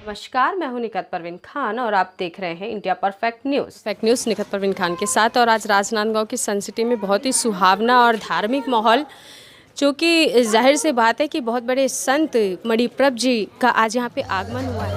नमस्कार, मैं हूं निखत परवीन खान और आप देख रहे हैं India perfect news Nikhat Parveen Khan के साथ। और आज राजनांदगांव की सन सिटी में बहुत ही सुहावना और धार्मिक माहौल, जो कि जाहिर से बात है कि बहुत बड़े संत मणिप्रभ जी का आज यहाँ पे आगमन हुआ है।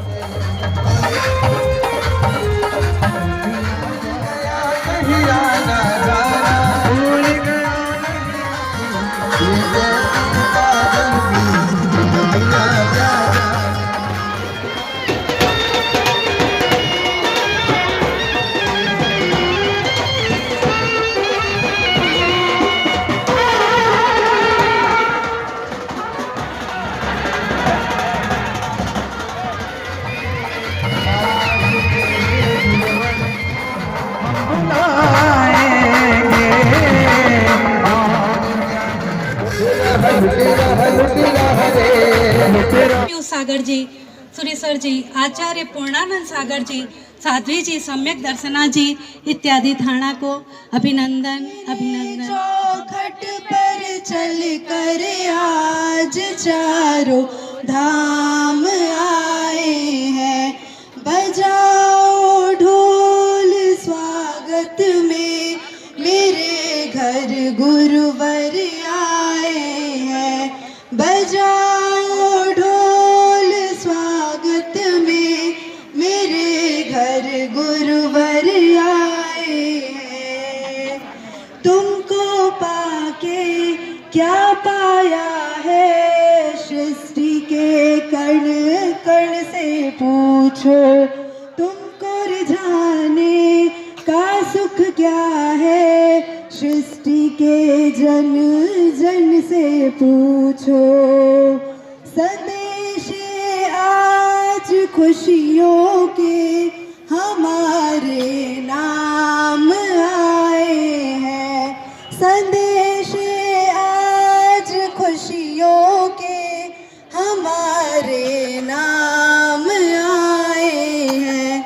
सागर जी, सुरेश्वर जी, आचार्य पूर्णानंद सागर जी, साध्वी जी, सम्यक दर्शना जी इत्यादि थाना को अभिनंदन अभिनंदन। चौखट पर चल कर आज चारों धाम आए हैं, बजाओ ढोल स्वागत में मेरे घर गुरुवर आए हैं, बजाओ ढोल स्वागत में मेरे घर गुरुवर आए हैं। तुमको पाके क्या पाया है, सृष्टि के कण कण से पूछो, तुमको रिझाने का सुख क्या है, सृष्टि के जन जन से पूछो। संदेश आज खुशियों के हमारे नाम आए हैं, संदेश आज खुशियों के हमारे नाम आए हैं।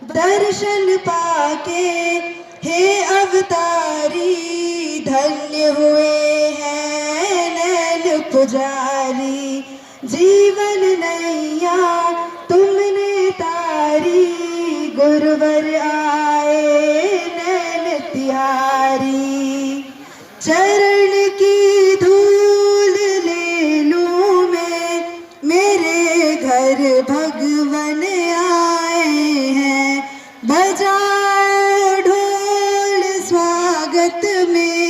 दर्शन पाके हे अवतारी धन्य हुए हैं नैन पुजारी, जीवन नैया तुमने तारी, गुरुवर आए नैन तिहारी। चरण की धूल ले लूं मैं, मेरे घर भगवन आए हैं, बजाओ ढोल स्वागत में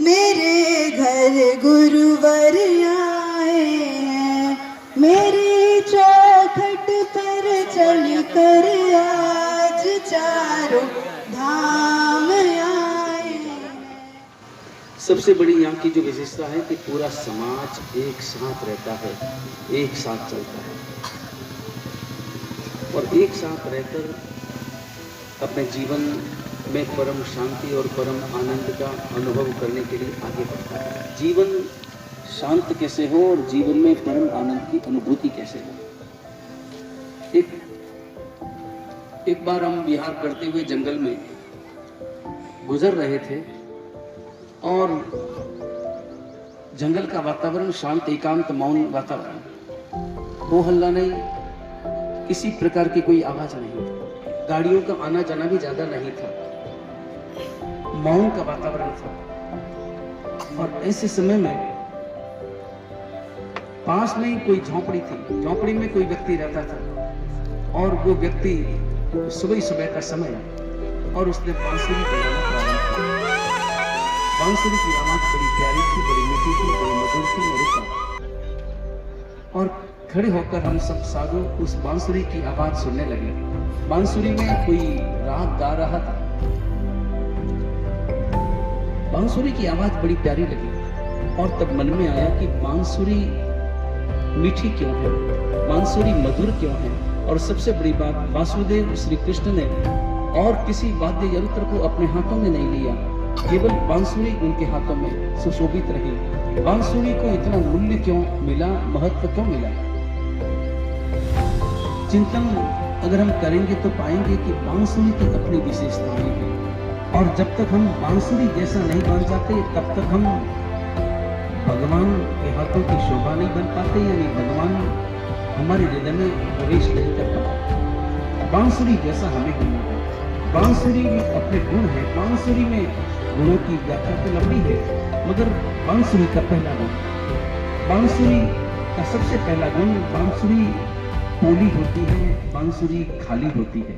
मेरे घर गुरुवर आए हैं, मेरी चौखट पर चल कर आज चारों धाम आए हैं। सबसे बड़ी यहाँ की जो विशेषता है कि पूरा समाज एक साथ रहता है, एक साथ चलता है और एक साथ रहकर अपने जीवन में परम शांति और परम आनंद का अनुभव करने के लिए आगे बढ़ता है। जीवन शांत कैसे हो और जीवन में परम आनंद की अनुभूति कैसे हो। एक बार हम विहार करते हुए जंगल में गुजर रहे थे और जंगल का वातावरण शांत, एकांत, मौन वातावरण, हो हल्ला नहीं, किसी प्रकार की कोई आवाज नहीं, गाड़ियों का आना जाना भी ज्यादा नहीं था, मौन का वातावरण था। और ऐसे समय में पास में ही कोई झोंपड़ी थी, झोंपड़ी में कोई व्यक्ति रहता था और वो व्यक्ति सुबह सुबह का समय और उसने बांसुरी बजाना प्रारंभ किया। बांसुरी की आवाज बड़ी प्यारी थी, बड़ी मीठी थी, बड़ी मधुर थी, मधुर। और खड़े होकर हम सब साधु उस बांसुरी की आवाज सुनने लगे। बांसुरी में कोई राग गा रहा था, बांसुरी की आवाज बड़ी प्यारी लगी और तब मन में आया कि बांसुरी मीठी क्यों है, बांसुरी मधुर क्यों है। और सबसे बड़ी बात, वासुदेव श्री कृष्ण ने और किसी वाद्य यंत्र को अपने हाथों में नहीं लिया, केवल बांसुरी उनके हाथों में सुशोभित रही। बांसुरी को इतना मूल्य क्यों मिला, महत्व क्यों मिला? चिंतन अगर हम करेंगे तो पाएंगे कि बांसुरी की अपनी विशेषताएं हैं और जब तक हम बांसुरी जैसा नहीं बन जाते तब तक हम भगवान के हाथों की शोभा नहीं बन पाते, यानी भगवान हमारे हृदय में प्रवेश नहीं कर पाता। बांसुरी जैसा हमें होना है। बांसुरी में अपने गुण है। बांसुरी में गुणों की व्याख्या तो लंबी है, मगर बांसुरी का पहला गुण, बांसुरी का सबसे पहला गुण, बांसुरी पोली होती है, बांसुरी खाली होती है।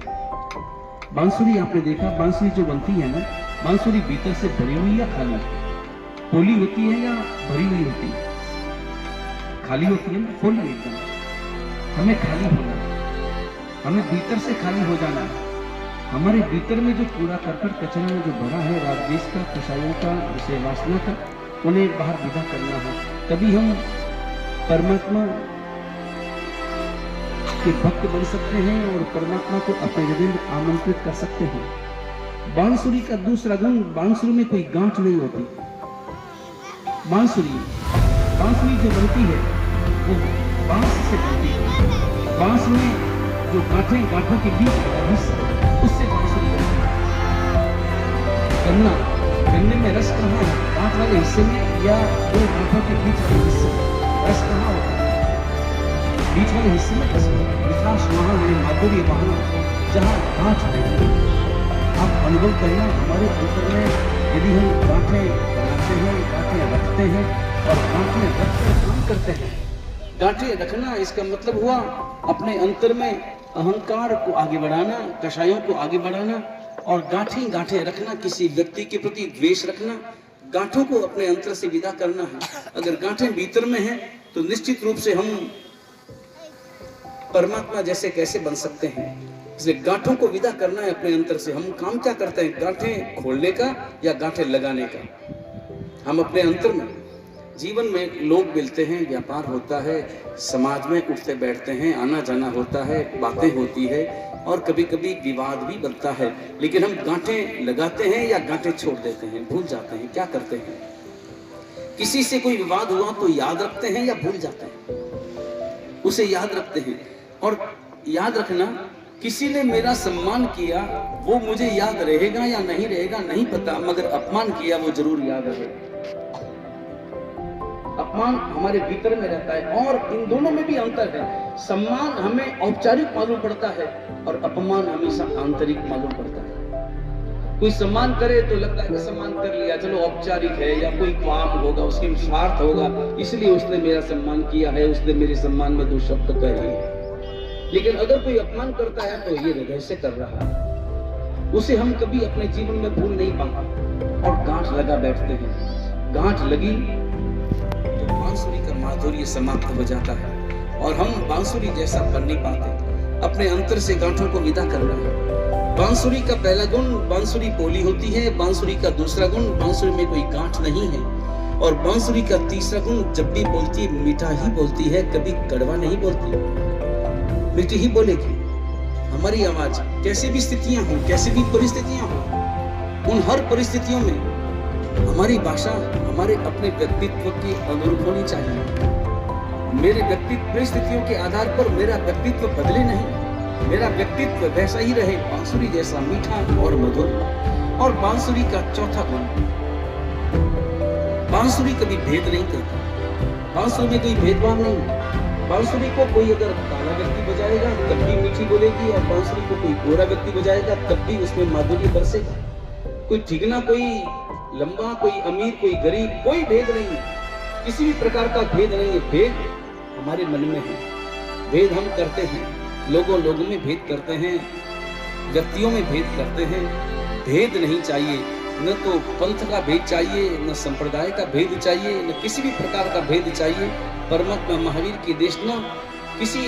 बांसुरी आपने देखा, बांसुरी जो बनती है ना, बांसुरी भीतर से भरी हुई या खाली, पोली होती है या भरी हुई होती है? खाली होती है ना, पोली एकदम। हमें खाली होना, हमें भीतर से खाली हो जाना। हमारे भीतर में जो कूड़ा करकट कचरा में जो भरा है, राजदेश का, कषायों का, विषय वासना का, उन्हें बाहर विदा करना है। तभी हम परमात्मा के भक्त बन सकते हैं और परमात्मा को अपने हृदय में आमंत्रित कर सकते हैं। बांसुरी का दूसरा गुण, बांसुरी में कोई गांठ नहीं होती। बांसुरी जो बनती है वो बांस से बनती है। बांस में जो गांठों के बीच का हिस्सा, उससे बांसुरी बनती है। गन्ने में रस कहाँ है? गांठ वाले हिस्से में या दो गांठों के बीच वाले हिस्से में? रस कहाँ होता है? बीच वाले हिस्से में रस, मिठास वहां है, माधुर्य वहां, जहां गांठ नहीं। आप अनुभव करना, हमारे अंतर में यदि हम गांठें बनाते हैं, गांठें रखते हैं और गांठें रखकर काम करते हैं। गांठें रखना इसका मतलब हुआ अपने अंतर में अहंकार को आगे बढ़ाना, कषायों को आगे बढ़ाना, और गांठें रखना, किसी व्यक्ति के प्रति द्वेष रखना, गांठों को अपने अंतर से विदा करना है। अगर गांठें भीतर में हैं तो निश्चित रूप से हम परमात्मा जैसे कैसे बन सकते हैं। इसलिए गांठों को विदा करना है अपने अंतर से। हम काम क्या करते हैं? गांठें खोलने का या गांठें लगाने का? हम अपने अंतर में, जीवन में लोग मिलते हैं, व्यापार होता है, समाज में उठते बैठते हैं, आना जाना होता है, बातें होती है और कभी कभी विवाद भी बनता है। लेकिन हम गांठें लगाते हैं या गांठें छोड़ देते हैं, भूल जाते हैं, क्या करते हैं? किसी से कोई विवाद हुआ तो याद रखते हैं या भूल जाते हैं? उसे याद रखते हैं। और याद रखना, किसी ने मेरा सम्मान किया, वो मुझे याद रहेगा या नहीं रहेगा नहीं पता, मगर अपमान किया वो जरूर याद रहेगा। अपमान हमारे भीतर में रहता है और इन दोनों में भी अंतर है। सम्मान हमें औपचारिक मालूम पड़ता है और अपमान हमेशा आंतरिक मालूम पड़ता है। कोई सम्मान करे तो लगता है कि सम्मान कर लिया, चलो औपचारिक है, या कोई काम होगा, उसकी स्वार्थ होगा, इसलिए उसने मेरा सम्मान किया है, उसने मेरे सम्मान में दो शब्द कहे। लेकिन अगर कोई अपमान करता है तो ये हृदय से कर रहा है, उसे हम कभी अपने जीवन में भूल नहीं पाते और गांठ लगा बैठते हैं। गांठ लगी तो बांसुरी का माधुर्य समाप्त हो जाता है और हम बांसुरी जैसा बन नहीं पाते। अपने अंतर से गांठों को विदा करना है। बांसुरी का पहला गुण, बांसुरी पोली होती है। बांसुरी का दूसरा गुण, बांसुरी में कोई गांठ नहीं है। और बांसुरी का तीसरा गुण, जब भी बोलती है मीठा ही बोलती है, कभी कड़वा नहीं बोलती, मीठी ही बोलेगी। हमारी आवाज कैसी भी स्थितियां हो, कैसी भी परिस्थितियां हो, उन हर परिस्थितियों में हमारी भाषा हमारे अपने व्यक्तित्व के अनुरूप होनी चाहिए। मेरे व्यक्तित्व परिस्थितियों के आधार पर मेरा व्यक्तित्व बदले नहीं, मेरा व्यक्तित्व वैसा ही रहे, बांसुरी जैसा मीठा और मधुर। और बांसुरी का चौथा गुण, बांसुरी कभी भेद नहीं करती। बांसुरी में कोई भेदभाव नहीं। बांसुरी को कोई अगर काला व्यक्ति बजाएगा तब भी मीठी बोलेगी, और बांसुरी को कोई गोरा व्यक्ति बजाएगा तब भी उसमें माधुर्य बरसेगा। कोई ठिगना, कोई लंबा, कोई अमीर, कोई गरीब, कोई भेद नहीं है। किसी भी प्रकार का भेद नहीं है। भेद हमारे मन में है। भेद हम करते हैं, लोगों में भेद करते हैं, व्यक्तियों में भेद करते हैं। भेद नहीं चाहिए, न तो पंथ का भेद चाहिए, न संप्रदाय का भेद चाहिए, न किसी भी प्रकार का भेद चाहिए। परमात्मा महावीर की देशना किसी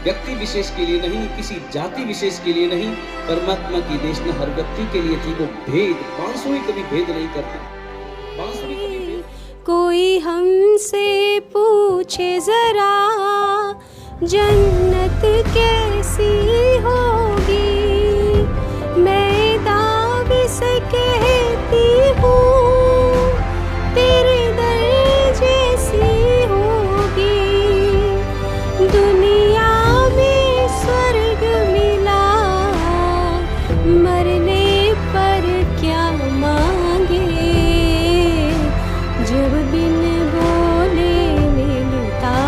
व्यक्ति विशेष के लिए नहीं, किसी जाति विशेष के लिए नहीं, परमात्मा की देशना हर व्यक्ति के लिए थी। वो भेद, बांसुरी कभी भेद नहीं करती। बांसुरी कभी भेद। कोई हमसे पूछे जरा जन्नत कैसी होगी, मैं दावे से कहती हूँ तेरे दर जैसी होगी। दुनिया में स्वर्ग मिला, मरने पर क्या मांगे, जब बिन बोले मिलता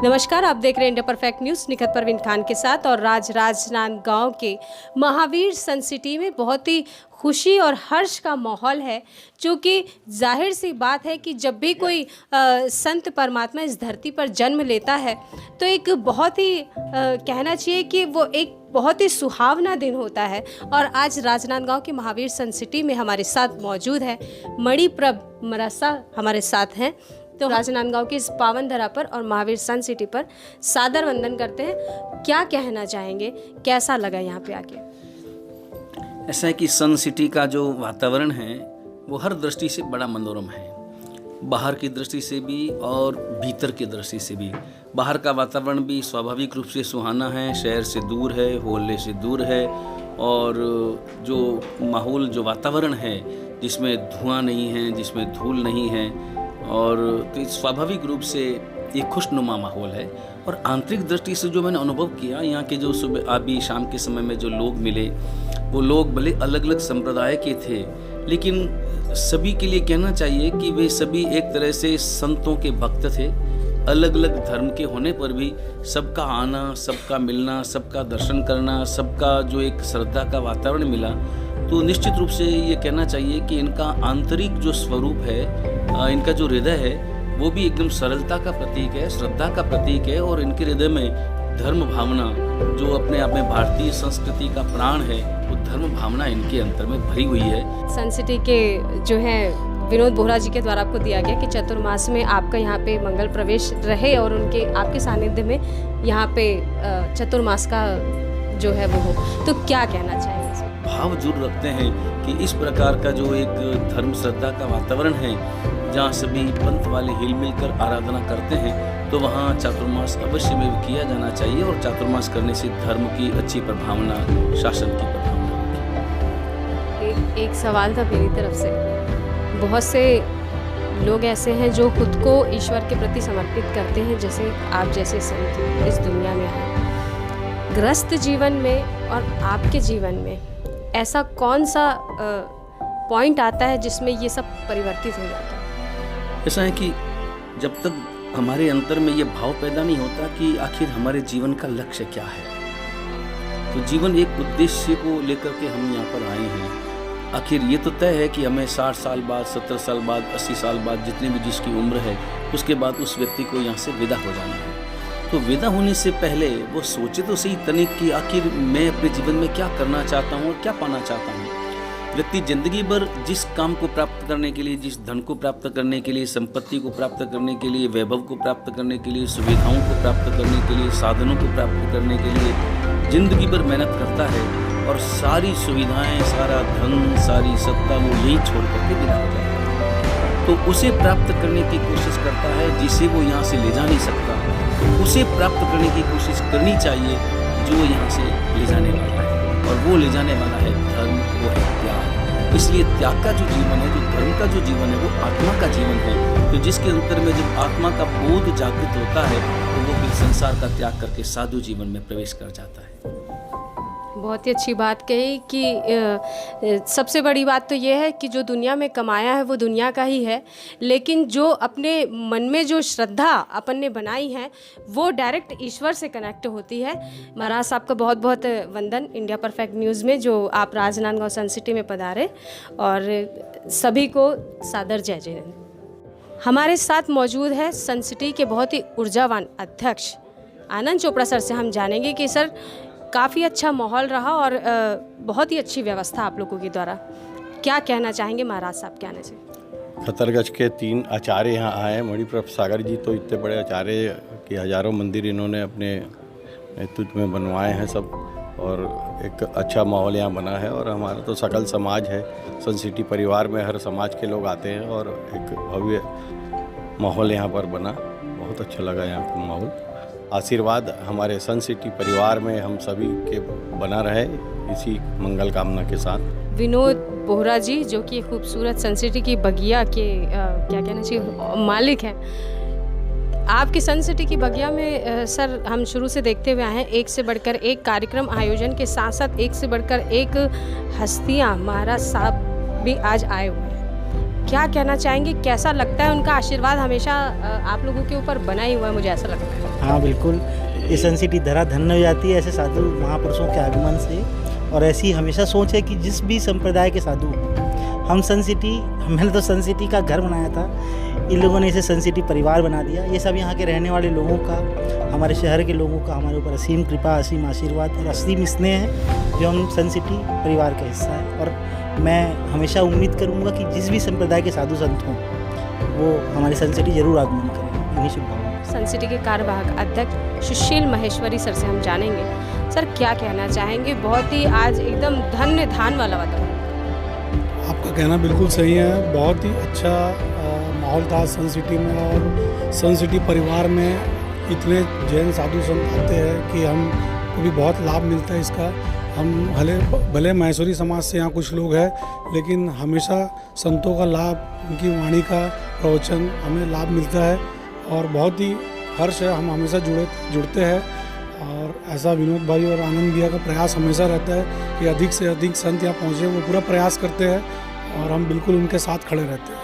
नमस्कार, आप देख रहे हैं India perfect news Nikhat Parveen Khan के साथ। और राजनांदगांव के महावीर सन सिटी में बहुत ही खुशी और हर्ष का माहौल है, क्योंकि जाहिर सी बात है कि जब भी कोई संत परमात्मा इस धरती पर जन्म लेता है तो एक बहुत ही कहना चाहिए कि वो एक बहुत ही सुहावना दिन होता है। और आज राजनांदगांव के महावीर सन सिटी में हमारे साथ मौजूद है मणिप्रभ मरासा हमारे साथ हैं। तो राजनांदगांव की इस पावन धरा पर और महावीर सन सिटी पर सादर वंदन करते हैं। क्या कहना चाहेंगे, कैसा लगा यहाँ पे आके? ऐसा है कि सन सिटी का जो वातावरण है वो हर दृष्टि से बड़ा मनोरम है, बाहर की दृष्टि से भी और भीतर की दृष्टि से भी। बाहर का वातावरण भी स्वाभाविक रूप से सुहाना है, शहर से दूर है, होले से दूर है, और जो माहौल जो वातावरण है जिसमें धुआं नहीं है, जिसमें धूल नहीं है, और तो स्वाभाविक रूप से एक खुशनुमा माहौल है। और आंतरिक दृष्टि से जो मैंने अनुभव किया, यहाँ के जो सुबह अभी शाम के समय में जो लोग मिले, वो लोग भले अलग अलग संप्रदाय के थे, लेकिन सभी के लिए कहना चाहिए कि वे सभी एक तरह से संतों के भक्त थे। अलग अलग धर्म के होने पर भी सबका आना, सबका मिलना, सबका दर्शन करना, सबका जो एक श्रद्धा का वातावरण मिला, तो निश्चित रूप से ये कहना चाहिए कि इनका आंतरिक जो स्वरूप है, इनका जो हृदय है, वो भी एकदम सरलता का प्रतीक है, श्रद्धा का प्रतीक है। और इनके हृदय में धर्म भावना, जो अपने आप में भारतीय संस्कृति का प्राण है, वो धर्म भावना इनके अंतर में भरी हुई है। सन सिटी के जो है विनोद बोहरा जी के द्वारा आपको दिया गया कि चतुर्मास में आपका यहाँ पे मंगल प्रवेश रहे और उनके आपके सानिध्य में यहाँ पे चतुर्मास का जो है वो हो, तो क्या कहना चाहेंगे? भाव जरूर रखते हैं कि इस प्रकार का जो एक धर्म श्रद्धा का वातावरण है, जहाँ सभी पंथ वाले हिल मिलकर आराधना करते हैं, तो वहाँ चातुर्मास अवश्य में किया जाना चाहिए। और चातुर्मास करने से धर्म की अच्छी प्रभावना, शासन की प्रभावना होगी। एक सवाल था मेरी तरफ से। बहुत से लोग ऐसे हैं जो खुद को ईश्वर के प्रति समर्पित करते हैं, जैसे आप जैसे संत इस दुनिया में हैं। ग्रस्त जीवन में और आपके जीवन में ऐसा कौन सा पॉइंट आता है जिसमें ये सब परिवर्तित हो जाता है? ऐसा है कि जब तक हमारे अंतर में ये भाव पैदा नहीं होता कि आखिर हमारे जीवन का लक्ष्य क्या है, तो जीवन एक उद्देश्य को लेकर के हम यहाँ पर आए हैं। आखिर ये तो तय है कि हमें 60 साल बाद, 70 साल बाद, 80 साल बाद, जितनी भी जिसकी उम्र है, उसके बाद उस व्यक्ति को यहाँ से विदा हो जाना है। तो विदा होने से पहले वो सोचे तो सही तनिक कि आखिर मैं अपने जीवन में क्या करना चाहता हूँ और क्या पाना चाहता हूँ। व्यक्ति जिंदगी भर जिस काम को प्राप्त करने के लिए, जिस धन को प्राप्त करने के लिए, संपत्ति को प्राप्त करने के लिए, वैभव को प्राप्त करने के लिए, सुविधाओं को प्राप्त करने के लिए, साधनों को प्राप्त करने के लिए जिंदगी भर मेहनत करता है, और सारी सुविधाएं, सारा धन, सारी सत्ता वो यही छोड़ करके विदा हो जाता है। तो उसे प्राप्त करने की कोशिश करता है जिसे वो यहाँ से ले जा नहीं सकता। तो उसे प्राप्त करने की कोशिश करनी चाहिए जो यहाँ से ले जाने वाला है, और वो ले जाने वाला है धर्म, वो है त्याग। इसलिए त्याग का जो जीवन है, जो धर्म का जो जीवन है, वो आत्मा का जीवन है। तो जिसके अंतर में जब आत्मा का बोध जागृत होता है, तो वो फिर संसार का त्याग करके साधु जीवन में प्रवेश कर जाता है। बहुत ही अच्छी बात कही कि सबसे बड़ी बात तो ये है कि जो दुनिया में कमाया है वो दुनिया का ही है, लेकिन जो अपने मन में जो श्रद्धा अपन ने बनाई है वो डायरेक्ट ईश्वर से कनेक्ट होती है। महाराज साहब का बहुत बहुत वंदन इंडिया परफेक्ट न्यूज़ में, जो आप राजनांदगांव सन सिटी में पधारे, और सभी को सादर जय जय। हमारे साथ मौजूद है सन सिटी के बहुत ही ऊर्जावान अध्यक्ष आनंद चोपड़ा सर से हम जानेंगे कि सर काफ़ी अच्छा माहौल रहा और बहुत ही अच्छी व्यवस्था आप लोगों के द्वारा, क्या कहना चाहेंगे महाराज साहब के आने से? खतरगंज के 3 आचार्य यहाँ आए हैं। मणिप्रभ सागर जी तो इतने बड़े आचार्य कि हजारों मंदिर इन्होंने अपने नेतृत्व में बनवाए हैं सब, और एक अच्छा माहौल यहाँ बना है। और हमारा तो सकल समाज है, सन सिटी परिवार में हर समाज के लोग आते हैं, और एक भव्य माहौल यहाँ पर बना। बहुत अच्छा लगा यहाँ का माहौल। आशीर्वाद हमारे सन सिटी परिवार में हम सभी के बना रहे, इसी मंगल कामना के साथ। विनोद बोहरा जी, जो कि खूबसूरत सन सिटी की बगिया के क्या कहना चाहिए मालिक हैं, आपकी सन सिटी की बगिया में सर हम शुरू से देखते हुए आए हैं, एक से बढ़कर एक कार्यक्रम आयोजन के साथ साथ एक से बढ़कर एक हस्तियां, महाराज साहब भी आज आए हुए हैं। क्या कहना चाहेंगे, कैसा लगता है? उनका आशीर्वाद हमेशा आप लोगों के ऊपर बना ही हुआ है, मुझे ऐसा लगता है। हाँ बिल्कुल, ये सन सिटी धरा धन्य हो जाती है ऐसे साधु महापुरुषों के आगमन से। और ऐसी हमेशा सोच है कि जिस भी संप्रदाय के साधु, हम सन सिटी, मैंने तो सन सिटी का घर बनाया था, इन लोगों ने इसे सन सिटी परिवार बना दिया। ये सब यहाँ के रहने वाले लोगों का, हमारे शहर के लोगों का हमारे ऊपर असीम कृपा, असीम आशीर्वाद और असीम स्नेह है, जो हम सन सिटी परिवार का हिस्सा है। और मैं हमेशा उम्मीद करूँगा कि जिस भी संप्रदाय के साधु संत हों, वो हमारे सन सिटी जरूर आगमन करें। इन्हीं शुभकामनाएं। सन सिटी के कार्यवाहक अध्यक्ष सुशील महेश्वरी सर से हम जानेंगे, सर क्या कहना चाहेंगे? बहुत ही आज एकदम धन्य धान वाला वातावरण। आपका कहना बिल्कुल सही है, बहुत ही अच्छा माहौल था सन सिटी में। और सन सिटी परिवार में इतने जैन साधु संत आते हैं कि हमको भी बहुत लाभ मिलता है इसका। हम भले महेश्वरी समाज से यहाँ कुछ लोग हैं, लेकिन हमेशा संतों का लाभ, उनकी वाणी का प्रवचन हमें लाभ मिलता है और बहुत ही हर्ष है। हम हमेशा जुड़ते हैं और ऐसा विनोद भाई और आनंद भैया का प्रयास हमेशा रहता है कि अधिक से अधिक संत यहाँ पहुँचे। वो पूरा प्रयास करते हैं और हम बिल्कुल उनके साथ खड़े रहते हैं।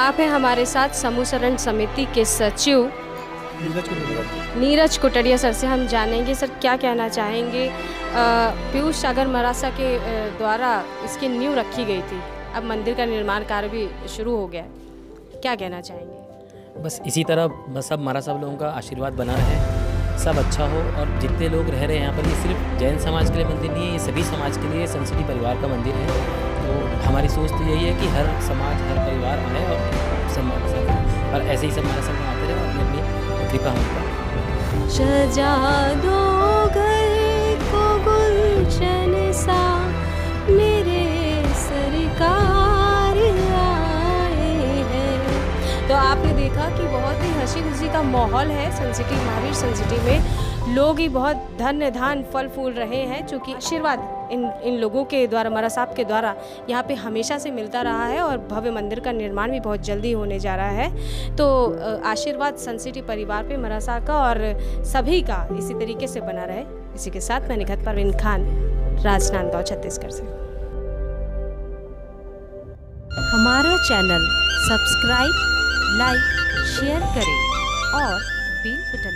आप हैं हमारे साथ समूह शरण समिति के सचिव नीरज कोटड़िया सर से हम जानेंगे, सर क्या कहना चाहेंगे? पीयूष सागर मरासा के द्वारा इसकी नींव रखी गई थी, अब मंदिर का निर्माण कार्य भी शुरू हो गया, क्या कहना चाहेंगे? बस इसी तरह बस सब हमारा सब लोगों का आशीर्वाद बना रहे, सब अच्छा हो। और जितने लोग रह रहे हैं यहाँ पर, ये सिर्फ जैन समाज के लिए मंदिर नहीं है, ये सभी समाज के लिए सन सिटी परिवार का मंदिर है। तो हमारी सोच तो यही है कि हर समाज, हर परिवार आए और सम्मान के साथ, और ऐसे ही सब हमारे साथ आते रहे, अपनी अपनी कृपा हमको। सजा दो घर को गुलशन सा, मेरे सरकार आए हैं। तो आपने देखा कि बहुत ही हंसी खुशी का माहौल है सन सिटी, महावीर सन सिटी में। लोग ही बहुत धन्य धान फल फूल रहे हैं, चूँकि आशीर्वाद इन लोगों के द्वारा, मरा साहब के द्वारा यहाँ पे हमेशा से मिलता रहा है और भव्य मंदिर का निर्माण भी बहुत जल्दी होने जा रहा है। तो आशीर्वाद सन सिटी परिवार पे, मरा साहब का और सभी का इसी तरीके से बना रहे। इसी के साथ मैं निखत परवीन खान, राजनांदगांव, छत्तीसगढ़ से। हमारा चैनल सब्सक्राइब, लाइक, शेयर करें और बेल बटन